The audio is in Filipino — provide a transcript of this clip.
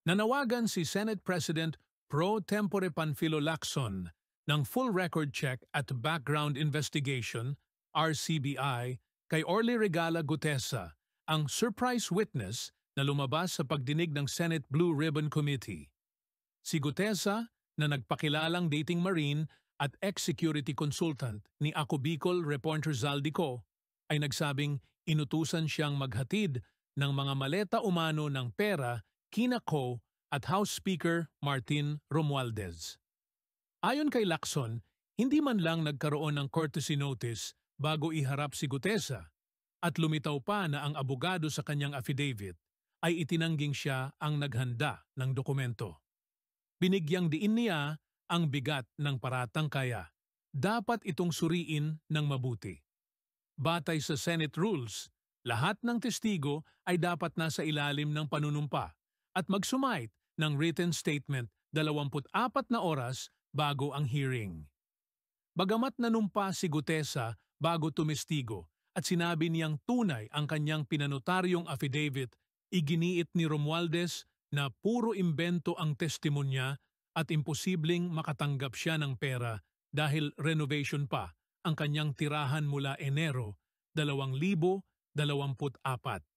Nanawagan si Senate President pro tempore Panfilo Lacson ng full record check at background investigation (RCBI) kay Orly Regala Gutesa, ang surprise witness na lumabas sa pagdinig ng Senate Blue Ribbon Committee. Si Gutesa, na nagpakilalang dating marine at ex-security consultant ni Ako Bicol Reporter Zaldico, ay nagsabing inutusan siyang maghatid ng mga maleta umano ng pera kina Ko at House Speaker Martin Romualdez. Ayon kay Lacson, hindi man lang nagkaroon ng courtesy notice bago iharap si Gutesa at lumitaw pa na ang abogado sa kanyang affidavit ay itinangging siya ang naghanda ng dokumento. Binigyang diin niya ang bigat ng paratang kaya dapat itong suriin ng mabuti. Batay sa Senate rules, lahat ng testigo ay dapat nasa ilalim ng panunumpa at mag-sumite ng written statement 24 na oras bago ang hearing. Bagamat nanumpa si Gutesa bago tumestigo at sinabi niyang tunay ang kanyang pinanotaryong affidavit, iginiit ni Romualdez na puro imbento ang testimonya at imposibleng makatanggap siya ng pera dahil renovation pa ang kanyang tirahan mula Enero 2024.